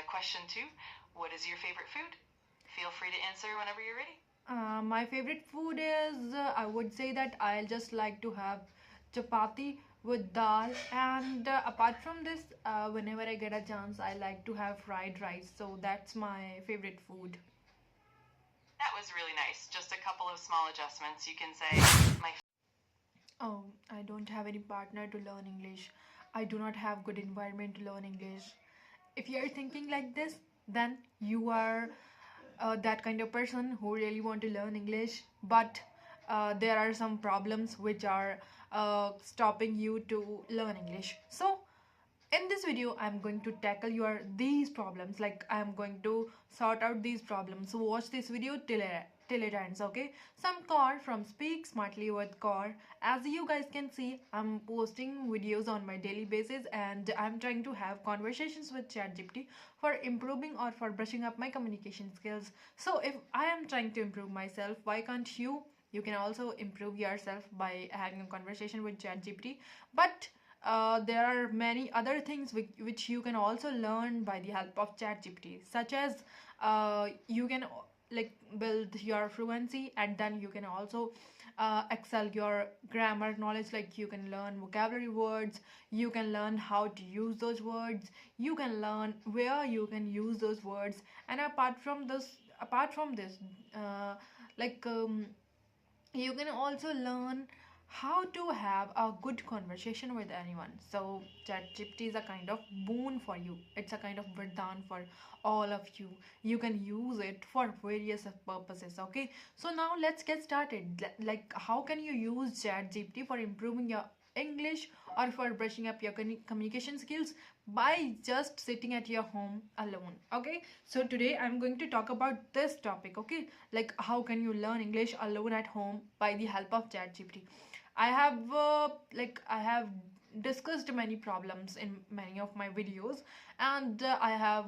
Question 2, what is your favorite food? Feel free to answer whenever you're ready. My favorite food is, I would say that I'll just like to have chapati with dal, and apart from this, whenever I get a chance, I like to have fried rice. So that's my favorite food. That was really nice. Just a couple of small adjustments. You can say, my Oh, I don't have any partner to learn English. I do not have good environment to learn English. If you are thinking like this, then you are that kind of person who really want to learn English, but there are some problems which are stopping you to learn English. So in this video I'm going to tackle your these problems, like I'm going to sort out these problems. So watch this video till it ends, okay? So I'm Car from Speak Smartly with Car. As you guys can see, I'm posting videos on my daily basis, and I'm trying to have conversations with ChatGPT for improving or for brushing up my communication skills. So if I am trying to improve myself, why can't you can also improve yourself by having a conversation with ChatGPT. But there are many other things which you can also learn by the help of ChatGPT, such as you can like build your fluency, and then you can also excel your grammar knowledge. Like you can learn vocabulary words, you can learn how to use those words, you can learn where you can use those words, and apart from this, uh, like you can also learn how to have a good conversation with anyone. So ChatGPT is a kind of boon for you. It's a kind of vardhan for all of you. You can use it for various purposes. Okay, so now let's get started. Like, how can you use ChatGPT for improving your English or for brushing up your communication skills by just sitting at your home alone? Okay, so today I'm going to talk about this topic. Okay, like how can you learn English alone at home by the help of ChatGPT. I have discussed many problems in many of my videos, and I have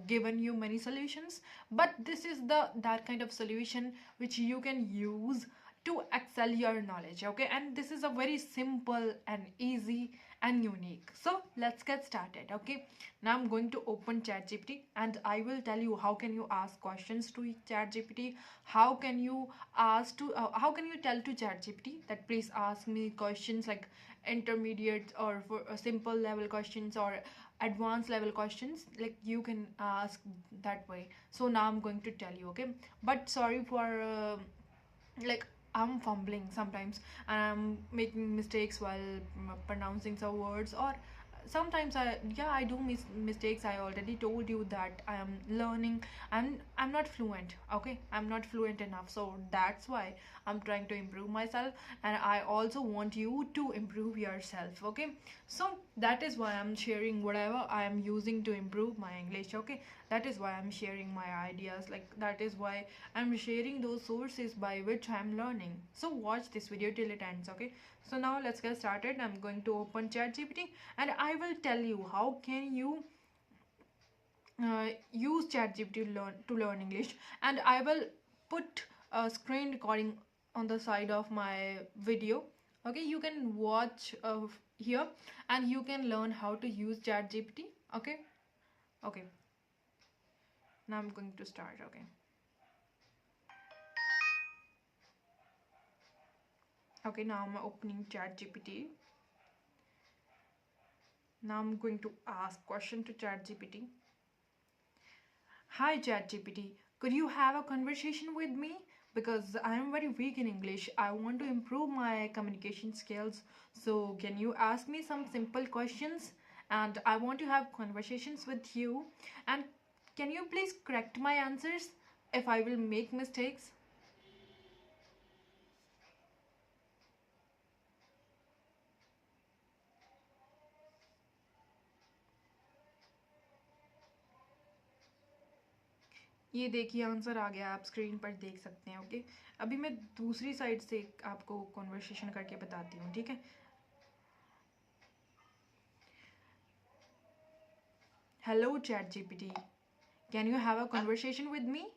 given you many solutions, but this is that kind of solution which you can use to excel your knowledge. Okay, and this is a very simple and easy and unique. So let's get started. Okay, now I'm going to open ChatGPT, and I will tell you how can you ask questions to ChatGPT. How can you tell to ChatGPT that please ask me questions like intermediate or for simple level questions or advanced level questions. Like you can ask that way. So now I'm going to tell you. Okay, but sorry for like I'm fumbling sometimes, and I'm making mistakes while pronouncing some words, or sometimes I do mistakes. I already told you that I am learning, and I'm not fluent. Okay, I'm not fluent enough, so that's why I'm trying to improve myself, and I also want you to improve yourself. Okay, so that is why I'm sharing whatever I am using to improve my English. Okay, that is why I'm sharing my ideas. Like that is why I'm sharing those sources by which I'm learning. So watch this video till it ends. Okay, so now let's get started. I'm going to open ChatGPT, and I will tell you how can you use ChatGPT to learn English, and I will put a screen recording on the side of my video. Okay, you can watch here, and you can learn how to use ChatGPT. Okay, okay. Now I'm going to start. Okay, okay. Now I'm opening ChatGPT. Now I'm going to ask question to ChatGPT. Hi ChatGPT, could you have a conversation with me? Because I am very weak in English. I want to improve my communication skills. So can you ask me some simple questions? And I want to have conversations with you. And can you please correct my answers if I will make mistakes? ये देखिए answer आ गया, आप screen पर देख सकते हैं. Okay, अभी मैं दूसरी साइड से आपको कॉन्वर्सेशन करके बताती हूँ. ठीक है. Hello ChatGPT, can you have a conversation with me?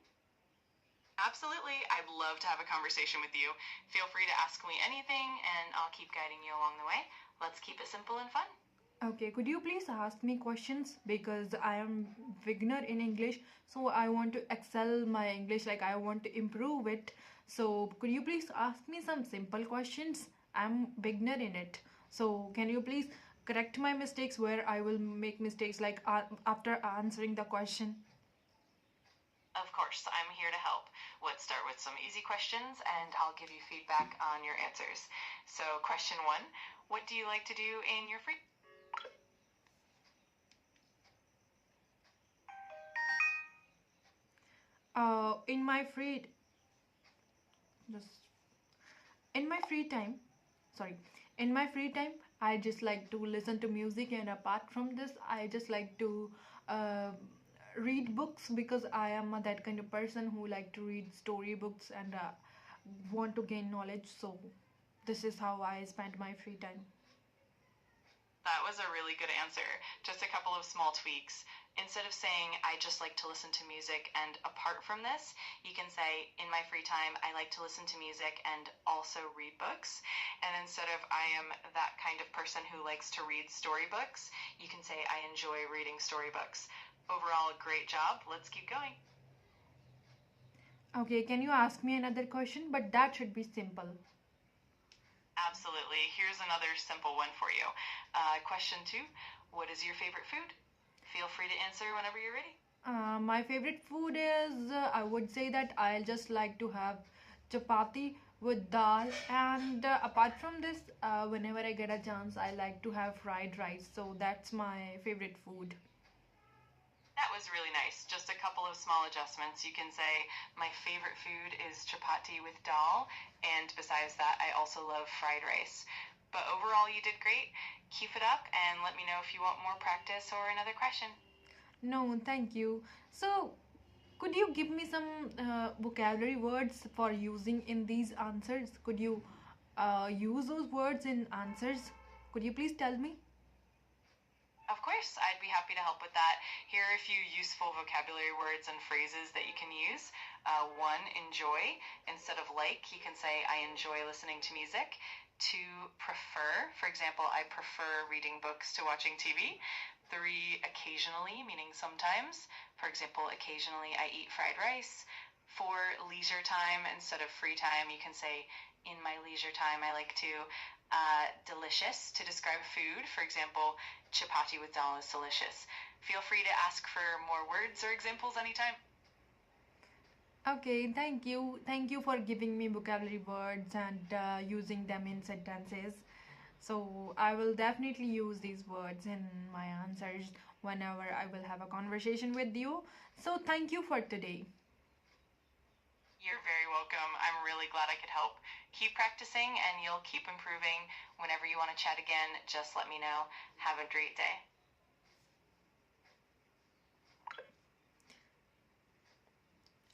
Absolutely. I'd love to have a conversation with you. Feel free to ask me anything, and I'll keep guiding you along the way. Let's keep it simple and fun. Okay, could you please ask me questions because I am beginner in English, so I want to excel my English, like I want to improve it. So could you please ask me some simple questions? I'm beginner in it. So can you please correct my mistakes where I will make mistakes like after answering the question? Of course, I'm here to help. Let's start with some easy questions and I'll give you feedback on your answers. So, question one, what do you like to do in your free? In my free just in my free time, sorry, in my free time, I just like to listen to music, and apart from this, I just like to uh, read books because I am that kind of person who like to read story books and want to gain knowledge. So this is how I spend my free time. That was a really good answer. Just a couple of small tweaks. Instead of saying, I just like to listen to music and apart from this, you can say, in my free time, I like to listen to music and also read books. And instead of, I am that kind of person who likes to read storybooks, you can say, I enjoy reading storybooks. Overall, great job. Let's keep going. Okay, can you ask me another question? But that should be simple. Absolutely. Here's another simple one for you. Question two, what is your favorite food? Feel free to answer whenever you're ready. My favorite food is, I would say that I'll just like to have chapati with dal, and apart from this, whenever I get a chance, I like to have fried rice. So that's my favorite food. That was really nice. Just a couple of small adjustments. You can say, my favorite food is chapati with dal, and besides that, I also love fried rice. But overall, you did great. Keep it up and let me know if you want more practice or another question. No, thank you. So, could you give me some vocabulary words for using in these answers? Could you use those words in answers? Could you please tell me? Of course, I'd be happy to help with that. Here are a few useful vocabulary words and phrases that you can use. One, enjoy. Instead of like, you can say, I enjoy listening to music. Two, prefer. For example, I prefer reading books to watching TV. Three, occasionally, meaning sometimes. For example, occasionally I eat fried rice. Four, leisure time. Instead of free time, you can say, in my leisure time, I like to. Delicious to describe food. For example, chapati with dal is delicious. Feel free to ask for more words or examples anytime. Okay, thank you. Thank you for giving me vocabulary words and using them in sentences. So, I will definitely use these words in my answers whenever I will have a conversation with you. So, thank you for today. You're very welcome. I'm really glad I could help. Keep practicing and you'll keep improving. Whenever you want to chat again, just let me know. Have a great day.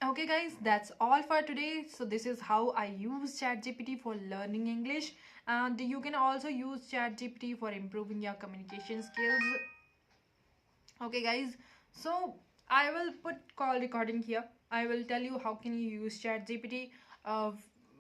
Okay, guys, that's all for today. So, this is how I use ChatGPT for learning English, and you can also use ChatGPT for improving your communication skills. Okay, guys, so I will put call recording here. I will tell you how can you use ChatGPT, uh,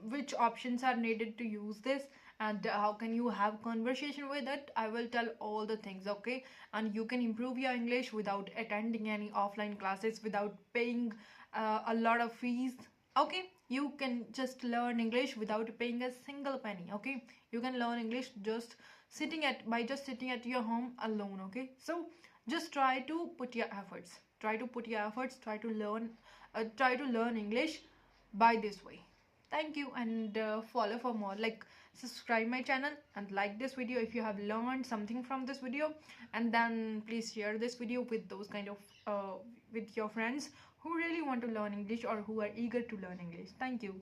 which options are needed to use this, and how can you have conversation with it. I will tell all the things, okay? And you can improve your English without attending any offline classes, without paying a lot of fees. Okay, you can just learn English without paying a single penny. Okay, you can learn English just sitting at your home alone. Okay, so just try to put your efforts, try to learn English by this way. Thank you, and follow for more, like subscribe my channel and like this video if you have learned something from this video, and then please share this video with those kind of with your friends who really want to learn English or who are eager to learn English. Thank you.